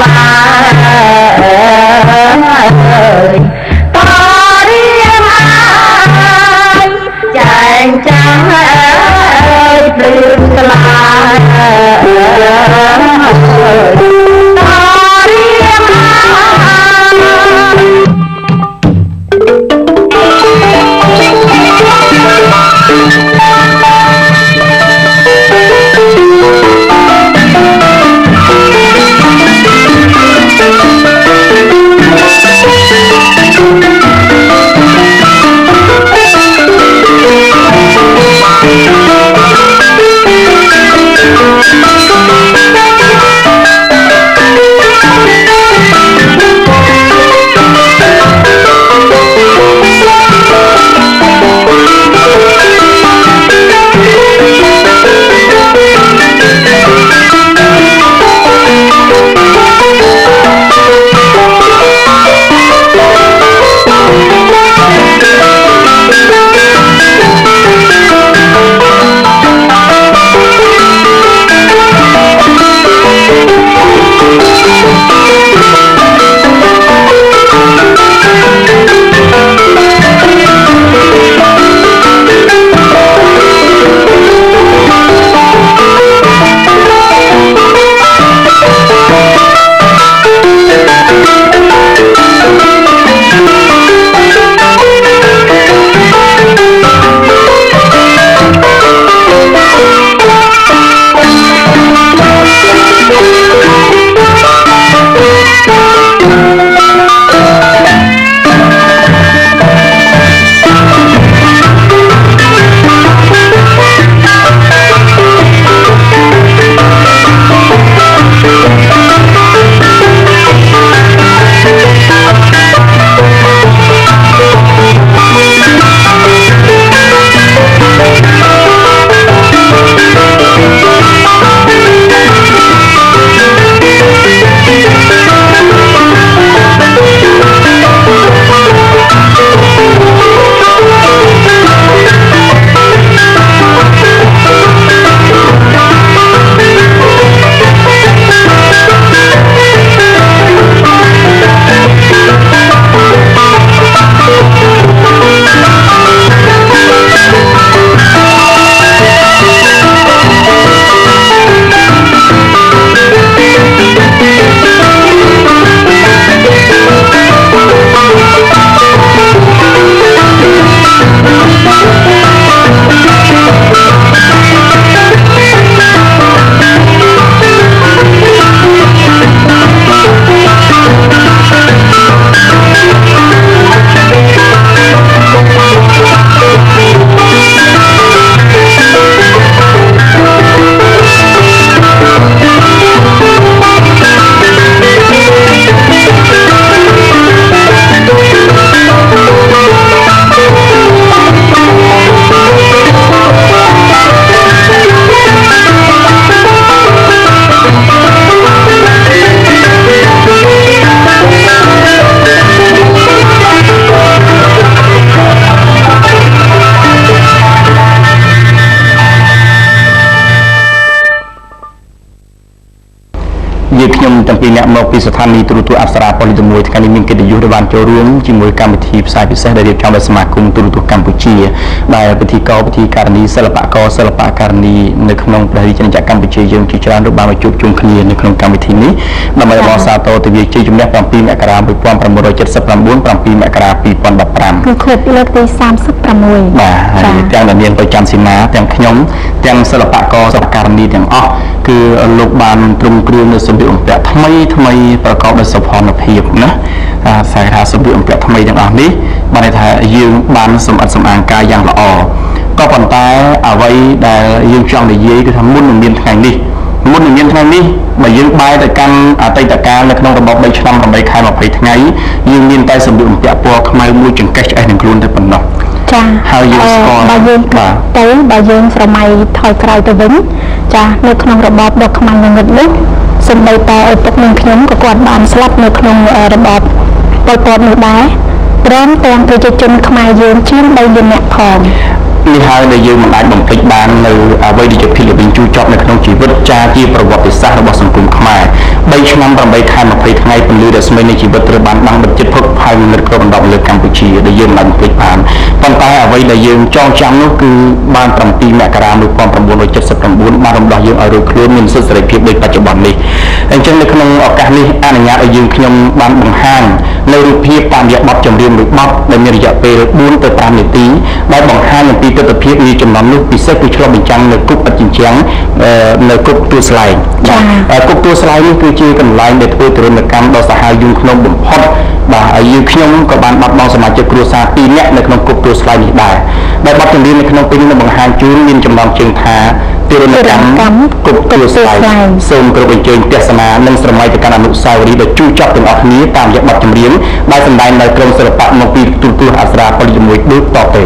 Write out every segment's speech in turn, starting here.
ลาตอเรียงอายแจงจังปลื้มสลาตอเรียงอខ្ញុំតាំងពីអ្នកមកពីស្ថានីយ៍ទូរទស្សន៍អប្សរាប៉ូលី1ថ្ងៃនេះមានកិត្តិយសដែលបានចូលរួមជាមួយកម្មវិធីផ្សាយពិសេសដែលរៀបចំដោយសមាគមទូរទស្សន៍កម្ពុជាដែលពិធីការនីសិល្បករសិល្បករនីនៅក្នុងព្រះរាជាណាចក្រកម្ពុជាយើងជាច្រើនបានមកជួបជុំគ្នានៅក្នុងកម្មវិធីនេះដើម្បីបកសាទរទិវាជ័យជំនះ7មករា1979 7មករា2015គឺគ្រប់លើកទី36បាទហើយទាំងនាងប្រចាំសេនាទាំងខ្ញុំទាំងសិល្បករសិល្បករនីទាំងអស់គឺលោកបានទ្រង់គ្រឿងនៅសម្ភារបំពាក់ថ្មីប្រកបដោយសោភ័ណភាពណាខ្សែថាសម្ភារបំពាក់ថ្មីទាំងអស់នេះបានន័យថាយើងបានសម្អាតសម្អាងកាយយ៉ាងល្អក៏ប៉ុន្តែអ្វីដែលយើងចង់និយាយគឺថាមុននឹងមានថ្ងៃនេះបើយើងបែរទៅកាន់អតីតកាលនៅក្នុងរបប3ឆ្នាំ8ខែ20ថ្ងៃយើងមានតែសម្ភារបំពាក់ពណ៌ខ្មៅមួយចង្កេះឆ្អេះនឹងខ្លួនតែប៉ុណ្ណោះចាហើយយើងស្គាល់បើយើងទៅបើយើងស្រមៃថយក្រោយទៅវិញចានៅក្នុងរបបដ៏ខ្មាំងងងឹតនេះសូម្បីតែឪពុកនឹងខ្ញុំក៏គាត់បានស្លាប់នៅក្នុងរបបប៉ុលពតនោះដែរព្រមទាំងប្រជាជនខ្មែរយើងជាង3លាននាក់ផងនេះហើយដែលយើងមិនអាចបំភ្លេចបាននៅអ្វីដែលជាភាពល្បិញជូរចត់នៅក្នុងជីវិតចាជាប្រវត្តិសាស្ត្ររបស់សង្គមខ្មែរ 3ឆ្នាំ8ខែ20ថ្ងៃពន្លឺរស្មីនៃជីវិតត្រូវបានបាំងបិទជិតផុតហើយមិនគ្របដណ្ដប់លើកម្ពុជាដែលយើងបានភ្លេចបានប៉ុន្តែអ្វីដែលយើងចងចាំនោះគឺបាន7មករា1979បានរំដោះយើងឲ្យរួចខ្លួនមានសិទ្ធិសេរីភាពដូចបច្ចុប្បន្ននេះអញ្ចឹងនៅក្នុងឱកាសនេះអនុញ្ញាតឲ្យយើងខ្ញុំបានបង្ហាញនៅរូបភាពតាមរយៈបទចម្រៀងមួយបទដែលមានរយៈពេល4ទៅ5នាទីដែលបង្ហាញអំពីទស្សនវិជ្ជានេះចំណុចនោះពិសេសគឺឆ្លុះបញ្ចាំងនៅគុកឥតជញ្ជាំងនៅគុកទួលស្លែងគុកទួលស្លែងនេះគឺជាកន្លែងដែលធ្វើទរណកម្មដ៏សាហាវយង់ឃ្នងបំផុតបាទហើយយើងខ្ញុំក៏បានបាត់បង់សមាជិកគ្រួសារ2នាក់នៅក្នុងគុកទួលស្លែងនេះដែរដែលបទចម្រៀងនៅក្នុងពេលនេះបង្ហាញជូនមានចំណងជើងថាទរណកម្មគុកទួលស្លែងសូមគោរពអញ្ជើញទស្សនានិងស្រមៃទៅកាន់អនុស្សាវរីយ៍ដ៏ជូរចត់ទាំងអស់គ្នាតាមរយៈបទចម្រៀងដែលសម្ដែងដោយក្រុមសិល្បៈមកពីទូរទស្សន៍អស្ចារ្យពលិជាមួយដូចតទៅ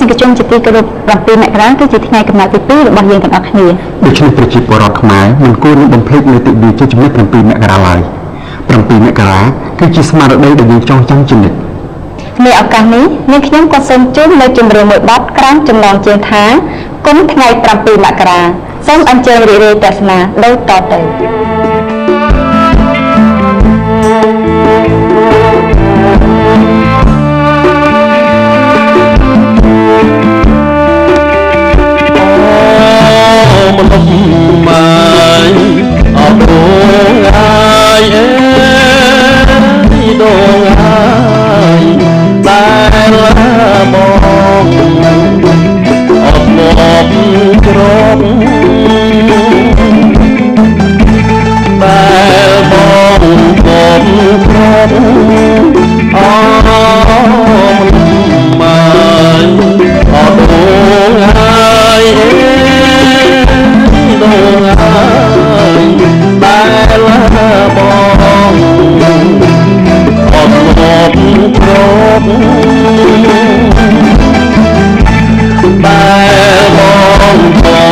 និកជនជាទីគោរព7មករាគឺជាថ្ងៃកំណើតទី2របស់យើងទាំងអស់គ្នាដូច្នេះប្រជាពលរដ្ឋខ្មែរមិនគួរនឹងបំភ្លេចនៅទិវាជាចំណុច7មករាឡើយ7មករាគឺជាស្មារតីដែលយើងចងចាំជានិច្ចในឱកាសនេះនាងខ្ញុំក៏សូមជូននៅជំរឿនមួយបទក្រោមចំណងជើងថាគុំថ្ងៃ7មករាសូមអញ្ជើញរីករាយទស្សនាដូចតទៅមនុស្សម៉ាយអត់ដងអាយអេដងអាយដែលមកអត់មកក្រំដែលមកក្រំអមនុស្សម៉ាយអត់ដងអាយអេដងហើយដែលបងអត់មកក្រប់ដែលបងក៏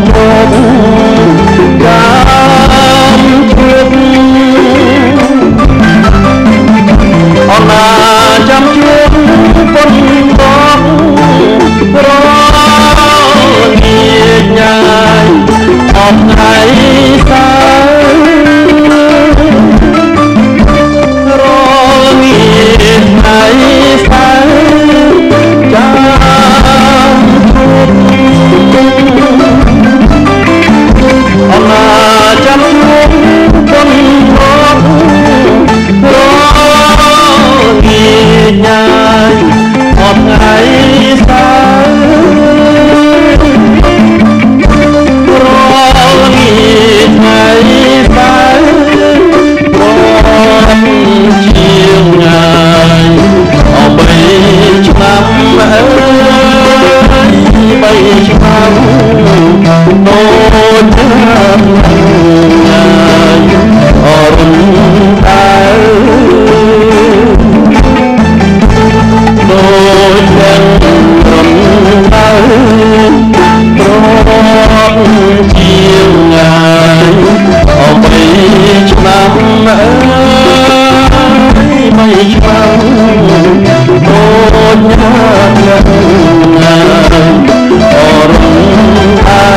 ក្រប់ចាំជួបអណាចាំជួបប៉ុនបងរងាញ៉ាយអត់ថ្ងៃសៅរងាថ្ងៃសៅចាំជួបអណាចាំជួបប៉ុនមករងាញ៉ាយអត់ថ្ងៃសៅថ្ងៃសៅរំជាងងាយអ3ឆ្នាំអើយ3ឆ្នាំដូចងាយអរុនដើដូចយ៉ាងរំដើប្រជាងងាយអ3ឆ្នាំអើយ3ឆ្នាំដូចងាយអរុនអើ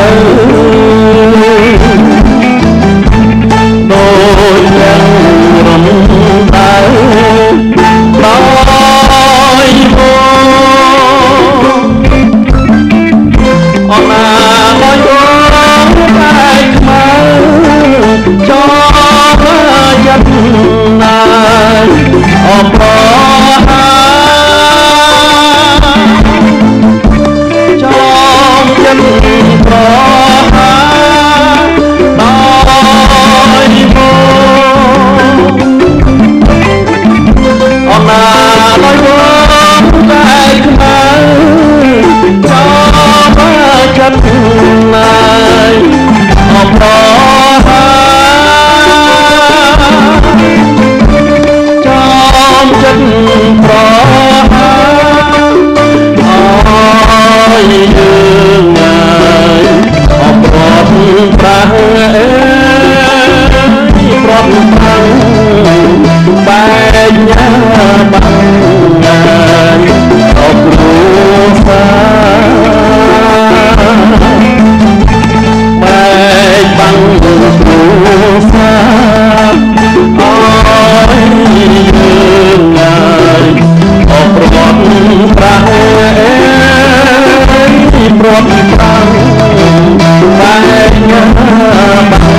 ដូចយ៉ាងរំដើដោយអណាដោយតែខ្មៅចោលយ៉ាត់ណាយអប្រហាចោលយ៉ាត់ប្រហាដោយអណាដោយតែខ្មៅចោលចិត្តណាយអប្រហាចំចិត្តប្រហាអើយយើងណាយអប្រត់ប្រាំងអើយប្រត់ប្រាំងបែកញ៉ាបាំងណាយអគ្រូសាបែកបាំងគ្រូសាអើយយើងណាយអប្រត់ប្រាំងអើយប្រត់ប្រាំងបែកញ៉ាបាំង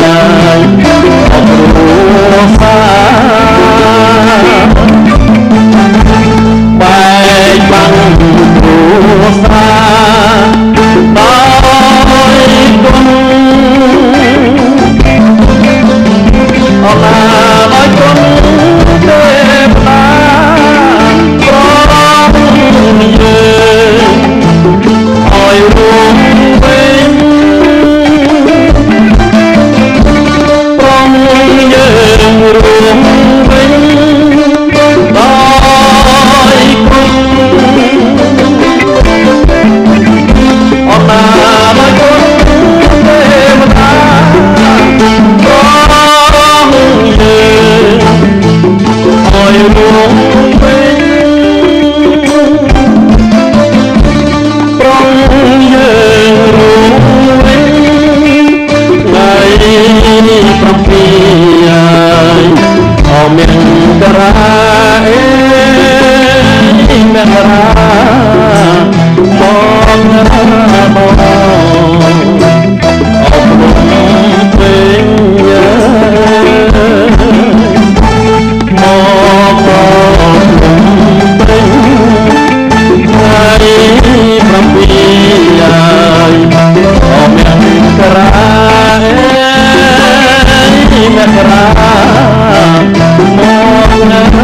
ណាយអគ្រូសាបែកបាំងគ្រូសាដោយគុណអណាដោយគុណទេវតាប្រងយើងឲ្យរួមវិញប្រងយើងរួមវិញដោយគុណ មករាមកណា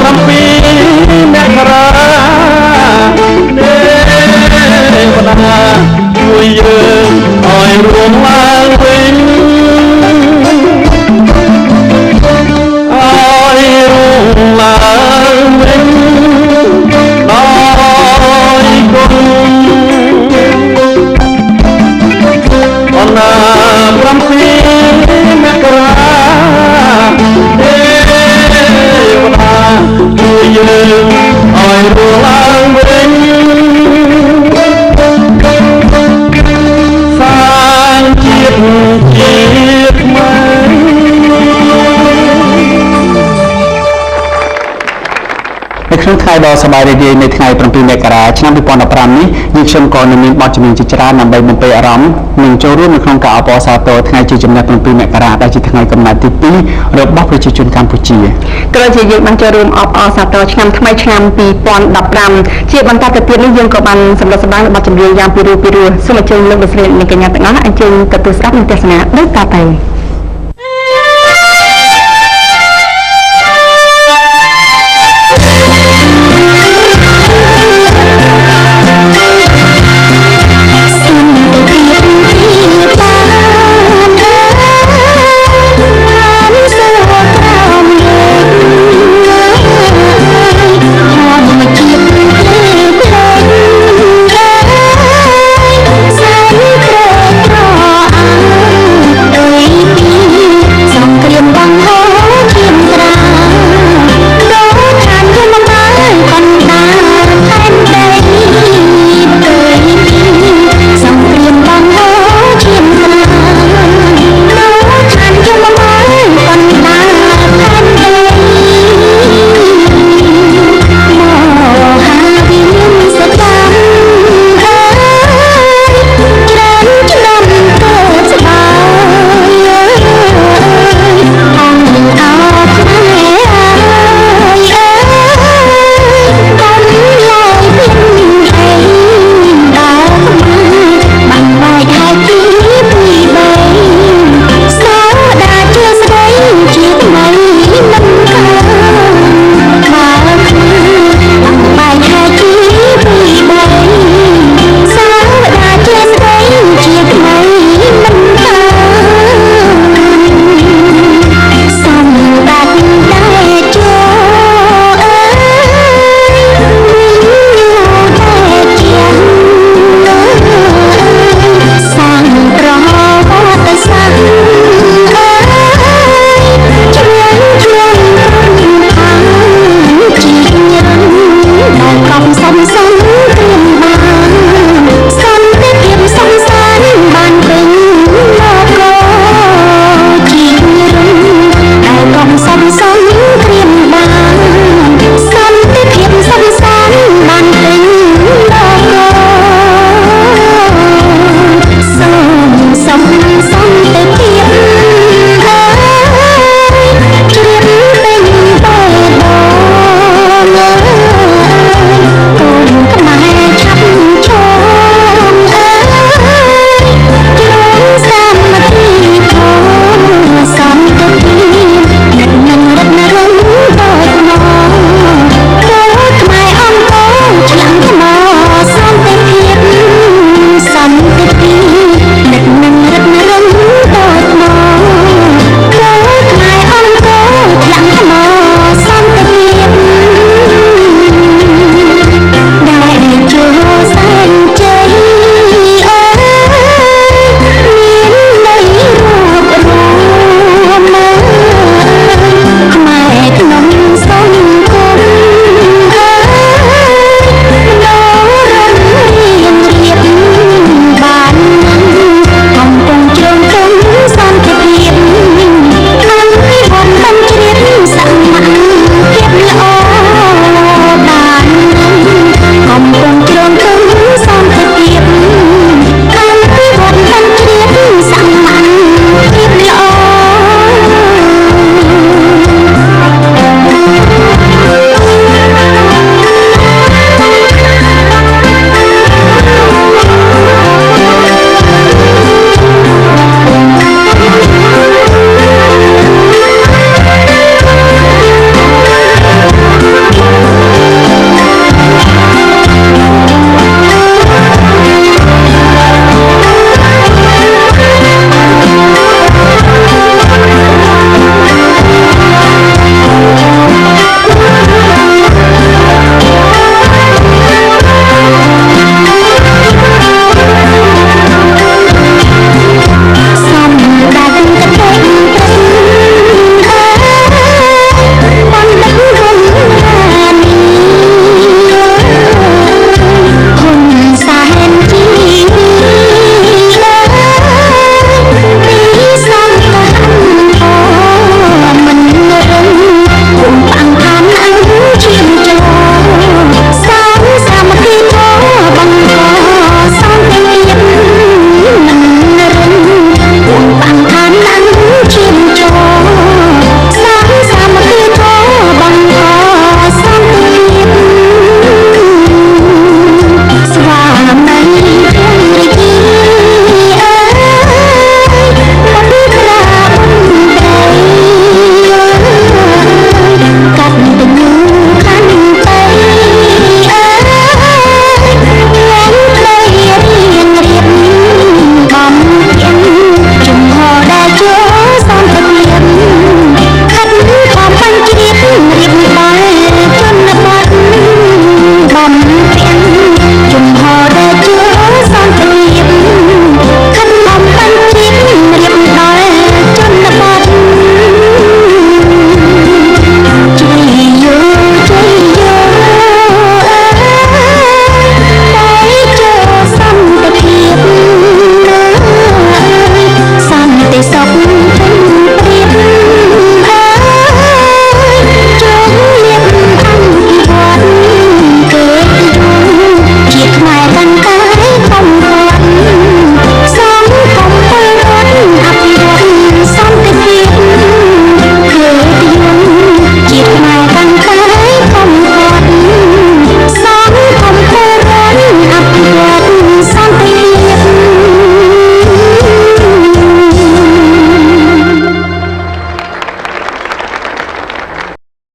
បងពេញជួយយើងឲ្យរួមឡើងវិញឲ្យរួមឡើងវិញដោយគុណអណា7មករាទេវតាជួយយើងឲ្យរួមឡើងវិញក្នុងថ្ងៃដ៏សប្បាយរីករាយនៃថ្ងៃ7មករាឆ្នាំ2015នេះយើងខ្ញុំក៏នឹងមានបទចម្រៀងជាច្រើនដើម្បីបំពេញអារម្មណ៍និងចូលរួមនៅក្នុងការអបអរសាទរថ្ងៃជ័យជំនះ7មករាដែលជាថ្ងៃកំណើតទី2របស់ប្រជាជនកម្ពុជាក្រោយជាយើងបានចូលរួមអបអរសាទរឆ្នាំថ្មីឆ្នាំ2015ជាបន្តទៅទៀតនេះយើងក៏បានសម្រិតសម្រាំងបទចម្រៀងយ៉ាងពីរោះសូមអញ្ជើញលោកលោកស្រីនិងកញ្ញាទាំងអស់អញ្ជើញទៅស្ដាប់និងទស្សនាដូចតទៅ